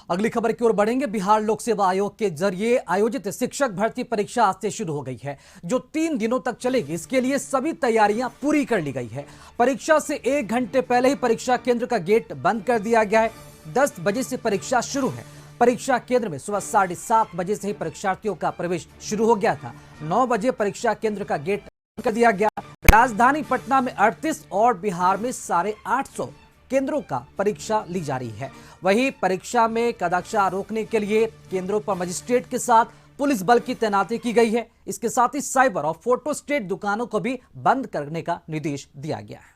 अगली खबर की ओर बढ़ेंगे। बिहार लोक सेवा आयोग के जरिए आयोजित शिक्षक भर्ती परीक्षा आज से शुरू हो गई है, जो 3 दिनों तक चलेगी। इसके लिए सभी तैयारियां पूरी कर ली गई है। परीक्षा से 1 घंटे पहले ही परीक्षा केंद्र का गेट बंद कर दिया गया है। 10 बजे से परीक्षा शुरू है। परीक्षा केंद्र में सुबह 7:30 बजे से ही परीक्षार्थियों का प्रवेश शुरू हो गया था। 9 बजे परीक्षा केंद्र का गेट बंद कर दिया गया। राजधानी पटना में 38 और बिहार में 850 केंद्रों का परीक्षा ली जा रही है। वहीं परीक्षा में कदाचार रोकने के लिए केंद्रों पर मजिस्ट्रेट के साथ पुलिस बल की तैनाती की गई है। इसके साथ ही साइबर और फोटोस्टेट दुकानों को भी बंद करने का निर्देश दिया गया है।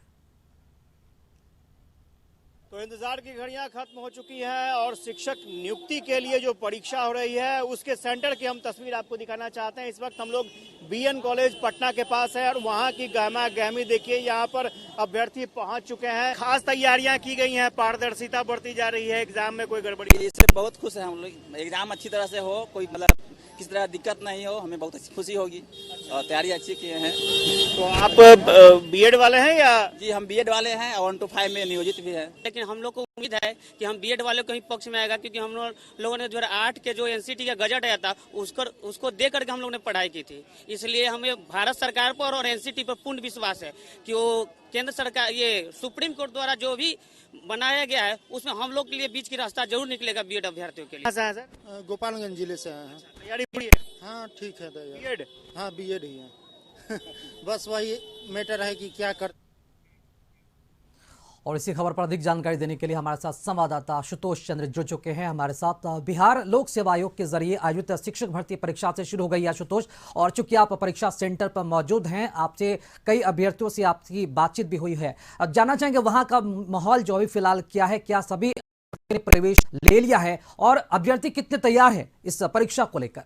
तो इंतजार की घड़ियां खत्म हो चुकी हैं और शिक्षक नियुक्ति के लिए जो परीक्षा हो रही है उसके सेंटर की हम तस्वीर आपको दिखाना चाहते हैं। इस वक्त हम लोग बीएन कॉलेज पटना के पास है और वहां की गहमा गहमी देखिए। यहां पर अभ्यर्थी पहुंच चुके हैं। खास तैयारियां की गई हैं, पारदर्शिता बढ़ती जा रही है। एग्जाम में कोई गड़बड़ी? इससे बहुत खुश है हम लोग। एग्जाम अच्छी तरह से हो, कोई मतलब किसी तरह दिक्कत नहीं हो, हमें बहुत अच्छी खुशी होगी और तैयारी अच्छी किए हैं। तो आप बीएड वाले हैं या? जी हम बीएड वाले हैं और 1 to 5 में नियोजित भी है। लेकिन हम लोग को उम्मीद है कि हम बीएड वाले को ही पक्ष में आएगा, क्योंकि हम लोगों ने 2008 के जो एनसीटी का गजट आया था उसको दे करके हम लोगों ने पढ़ाई की थी। इसलिए हमें भारत सरकार पर और एनसीटी पर पूर्ण विश्वास है कि वो केंद्र सरकार, ये सुप्रीम कोर्ट द्वारा जो भी बनाया गया है उसमें हम लोग के लिए बीच की रास्ता जरूर निकलेगा बीएड अभ्यर्थियों के लिए। सर गोपालगंज जिले से आए हैं। तैयारी पूरी है? हाँ ठीक है तैयारी। बीएड? हाँ बीएड ही है। बस वही मैटर है कि क्या कर। और इसी खबर पर अधिक जानकारी देने के लिए हमारे साथ संवाददाता आशुतोष चंद्र जुड़ चुके हैं। हमारे साथ बिहार लोक सेवा आयोग के जरिए आयोजित शिक्षक भर्ती परीक्षा से शुरू हो गई आशुतोष, और चूंकि आप परीक्षा सेंटर पर मौजूद हैं, आपसे कई अभ्यर्थियों से आपकी बातचीत भी हुई है। अब जानना चाहेंगे वहां का माहौल जो अभी फिलहाल क्या है, क्या सभी ने प्रवेश ले लिया है और अभ्यर्थी कितने तैयार है इस परीक्षा को लेकर?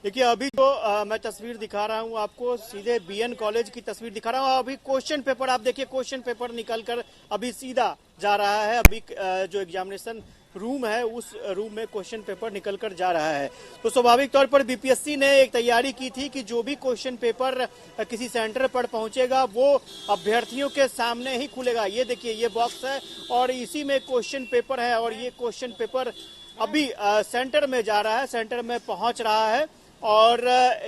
देखिए अभी जो मैं तस्वीर दिखा रहा हूं आपको, सीधे बीएन कॉलेज की तस्वीर दिखा रहा हूं। अभी क्वेश्चन पेपर आप देखिए, क्वेश्चन पेपर निकलकर अभी सीधा जा रहा है। अभी जो एग्जामिनेशन रूम है उस रूम में क्वेश्चन पेपर निकलकर जा रहा है। तो स्वाभाविक तौर पर बीपीएससी ने एक तैयारी की थी कि जो भी क्वेश्चन पेपर किसी सेंटर पर पहुंचेगा वो अभ्यर्थियों के सामने ही खुलेगा। ये देखिए ये बॉक्स है और इसी में क्वेश्चन पेपर है और ये क्वेश्चन पेपर अभी सेंटर में जा रहा है, सेंटर में पहुंच रहा है। और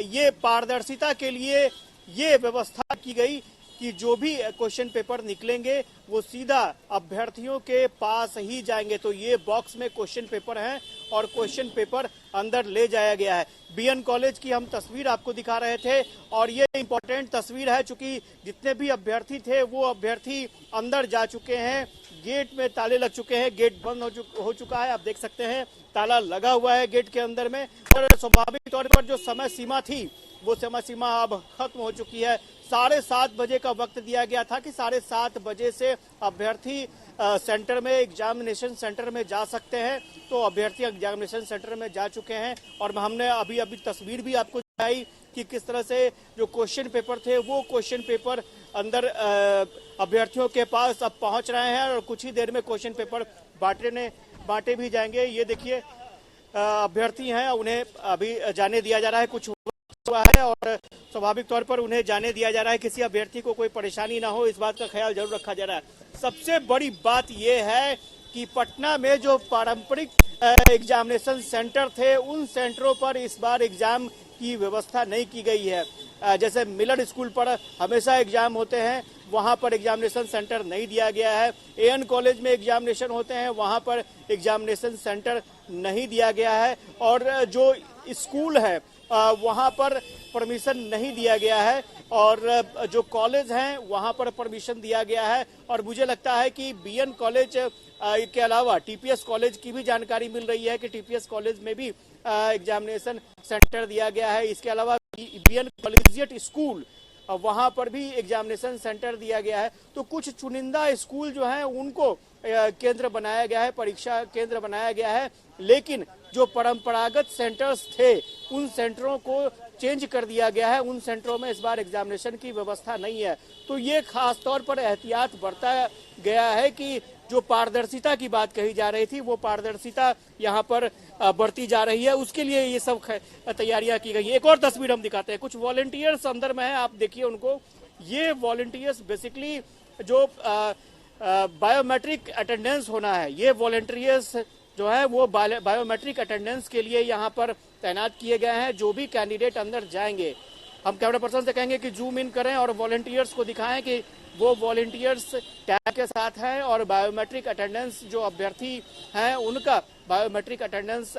ये पारदर्शिता के लिए ये व्यवस्था की गई कि जो भी क्वेश्चन पेपर निकलेंगे वो सीधा अभ्यर्थियों के पास ही जाएंगे। तो ये बॉक्स में क्वेश्चन पेपर हैं और क्वेश्चन पेपर अंदर ले जाया गया है। बीएन कॉलेज की हम तस्वीर आपको दिखा रहे थे और ये इम्पोर्टेंट तस्वीर है क्योंकि जितने भी अभ्यर्थी थे वो अभ्यर्थी अंदर जा चुके हैं। गेट में ताले लग चुके हैं, गेट बंद हो चुका है। आप देख सकते हैं ताला लगा हुआ है गेट के अंदर में। और स्वाभाविक तौर पर जो समय सीमा थी वो समय सीमा अब खत्म हो चुकी है। 7:30 बजे का वक्त दिया गया था कि 7:30 बजे से अभ्यर्थी सेंटर में, एग्जामिनेशन सेंटर में जा सकते हैं। तो अभ्यर्थी एग्जामिनेशन सेंटर में जा चुके हैं और हमने अभी तस्वीर भी आपको दिखाई कि किस तरह से जो क्वेश्चन पेपर थे वो क्वेश्चन पेपर अंदर अभ्यर्थियों के पास अब पहुंच रहे हैं और कुछ ही देर में क्वेश्चन पेपर बांटे भी जाएंगे। ये देखिए अभ्यर्थी हैं, उन्हें अभी जाने दिया जा रहा है, कुछ हुआ है और स्वाभाविक तौर पर उन्हें जाने दिया जा रहा है। किसी अभ्यर्थी को कोई परेशानी ना हो इस बात का ख्याल जरूर रखा जा रहा है। सबसे बड़ी बात यह है कि पटना में जो पारंपरिक एग्जामिनेशन सेंटर थे उन सेंटरों पर इस बार एग्जाम की व्यवस्था नहीं की गई है। जैसे मिलर स्कूल पर हमेशा एग्जाम होते हैं, वहां पर एग्जामिनेशन सेंटर नहीं दिया गया है। एएन कॉलेज में एग्जामिनेशन होते हैं, वहां पर एग्जामिनेशन सेंटर नहीं दिया गया है। और जो स्कूल है वहां पर परमिशन नहीं दिया गया है और जो कॉलेज हैं वहां पर परमिशन दिया गया है। और मुझे लगता है कि बीएन कॉलेज के अलावा टीपीएस कॉलेज की भी जानकारी मिल रही है कि टीपीएस कॉलेज में भी एग्जामिनेशन सेंटर दिया गया है। इसके अलावा बीएन कॉलेजिएट स्कूल वहां पर भी एग्जामिनेशन सेंटर दिया गया है। तो कुछ चुनिंदा स्कूल जो हैं उनको केंद्र बनाया गया है, परीक्षा केंद्र बनाया गया है। लेकिन जो परंपरागत सेंटर्स थे उन सेंटरों को चेंज कर दिया गया है। उन सेंटरों में इस बार एग्जामिनेशन की व्यवस्था नहीं है। तो ये खास तौर पर एहतियात बरता गया है कि जो पारदर्शिता की बात कही जा रही थी वो पारदर्शिता यहाँ पर बढ़ती जा रही है। उसके लिए ये सब तैयारियां की गई। एक और तस्वीर हम दिखाते हैं, कुछ वॉलंटियर्स अंदर में हैं, आप देखिए उनको। ये वॉलंटियर्स बेसिकली जो बायोमेट्रिक अटेंडेंस होना है। ये वॉलंटियर्स जो है वो बायोमेट्रिक अटेंडेंस के लिए यहाँ पर तैनात किए गए हैं। जो भी कैंडिडेट अंदर जाएंगे, हम कैमरा पर्सन से कहेंगे कि जूम इन करें और वॉलंटियर्स को दिखाएं कि वो वॉलंटियर्स टैग के साथ हैं और बायोमेट्रिक अटेंडेंस जो अभ्यर्थी हैं उनका बायोमेट्रिक अटेंडेंस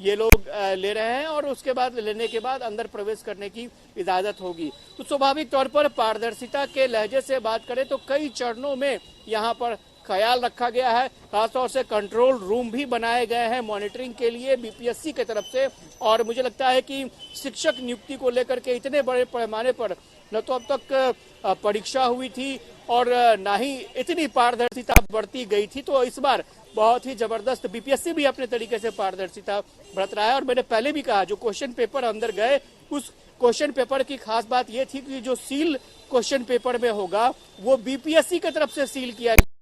ये लोग ले रहे हैं और उसके बाद लेने के बाद अंदर प्रवेश करने की इजाजत होगी। तो स्वाभाविक तौर पर पारदर्शिता के लहजे से बात करें तो कई चरणों में यहाँ पर ख्याल रखा गया है। खासतौर से कंट्रोल रूम भी बनाए गए हैं मॉनिटरिंग के लिए बीपीएससी की तरफ से। और मुझे लगता है कि शिक्षक नियुक्ति को लेकर के इतने बड़े पैमाने पर न तो अब तक परीक्षा हुई थी और ना ही इतनी पारदर्शिता बढ़ती गई थी। तो इस बार बहुत ही जबरदस्त बीपीएससी भी अपने तरीके से पारदर्शिता बरत रहा है। और मैंने पहले भी कहा, जो क्वेश्चन पेपर अंदर गए उस क्वेश्चन पेपर की खास बात यह थी कि जो सील क्वेश्चन पेपर में होगा वो बीपीएससी की तरफ से सील किया गया,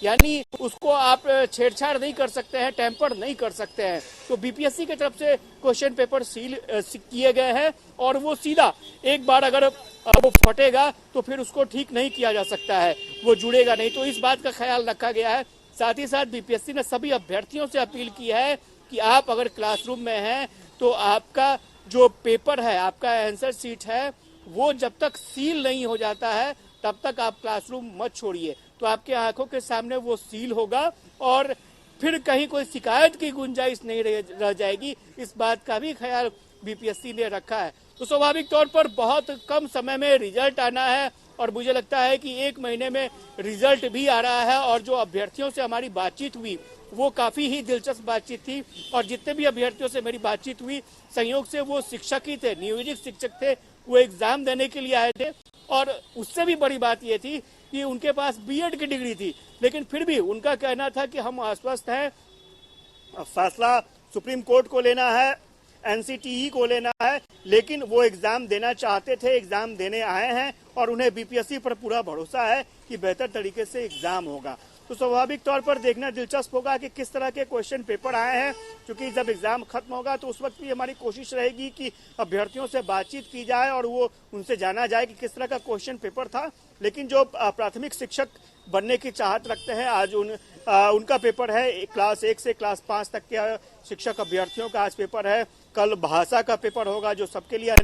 यानी उसको आप छेड़छाड़ नहीं कर सकते हैं, टेम्पर नहीं कर सकते हैं। तो बीपीएससी की तरफ से क्वेश्चन पेपर सील किए गए हैं और वो सीधा एक बार अगर वो फटेगा तो फिर उसको ठीक नहीं किया जा सकता है, वो जुड़ेगा नहीं। तो इस बात का ख्याल रखा गया है। साथ ही साथ बीपीएससी ने सभी अभ्यर्थियों से अपील की है कि आप अगर क्लासरूम में हैं तो आपका जो पेपर है, आपका आंसर शीट है, वो जब तक सील नहीं हो जाता है तब तक आप क्लासरूम मत छोड़िए। तो आपके आंखों के सामने वो सील होगा और फिर कहीं कोई शिकायत की गुंजाइश नहीं रह जाएगी। इस बात का भी ख्याल बीपीएससी ने रखा है। तो स्वाभाविक तौर पर बहुत कम समय में रिजल्ट आना है और मुझे लगता है कि 1 महीने में रिजल्ट भी आ रहा है। और जो अभ्यर्थियों से हमारी बातचीत हुई वो काफी ही दिलचस्प बातचीत थी और जितने भी अभ्यर्थियों से मेरी बातचीत हुई संयोग से वो शिक्षक ही थे, नियोजित शिक्षक थे, वो एग्जाम देने के लिए आए थे। और उससे भी बड़ी बात ये थी कि उनके पास बीएड की डिग्री थी, लेकिन फिर भी उनका कहना था कि हम आश्वस्त हैं, फैसला सुप्रीम कोर्ट को लेना है, एनसीटीई को लेना है, लेकिन वो एग्जाम देना चाहते थे, एग्जाम देने आए हैं और उन्हें बीपीएससी पर पूरा भरोसा है कि बेहतर तरीके से एग्जाम होगा। तो स्वाभाविक तौर पर देखना दिलचस्प होगा कि किस तरह के क्वेश्चन पेपर आए हैं, क्योंकि जब एग्जाम खत्म होगा तो उस वक्त भी हमारी कोशिश रहेगी कि अभ्यर्थियों से बातचीत की जाए और वो उनसे जाना जाए कि किस तरह का क्वेश्चन पेपर था। लेकिन जो प्राथमिक शिक्षक बनने की चाहत रखते हैं, आज उनका पेपर है क्लास 1 से क्लास 5 तक के शिक्षक अभ्यर्थियों का आज पेपर है। कल भाषा का पेपर होगा जो सबके लिए।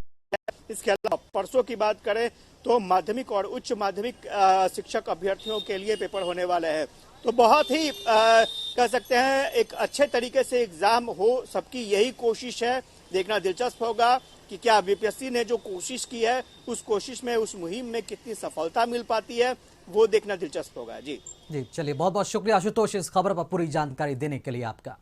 इसके अलावा परसों की बात करें तो माध्यमिक और उच्च माध्यमिक शिक्षक अभ्यर्थियों के लिए पेपर होने वाले हैं। तो बहुत ही कह सकते हैं एक अच्छे तरीके से एग्जाम हो, सबकी यही कोशिश है। देखना दिलचस्प होगा कि क्या बीपीएससी ने जो कोशिश की है उस कोशिश में, उस मुहिम में कितनी सफलता मिल पाती है, वो देखना दिलचस्प होगा। जी चलिए, बहुत बहुत शुक्रिया आशुतोष इस खबर पर पूरी जानकारी देने के लिए आपका।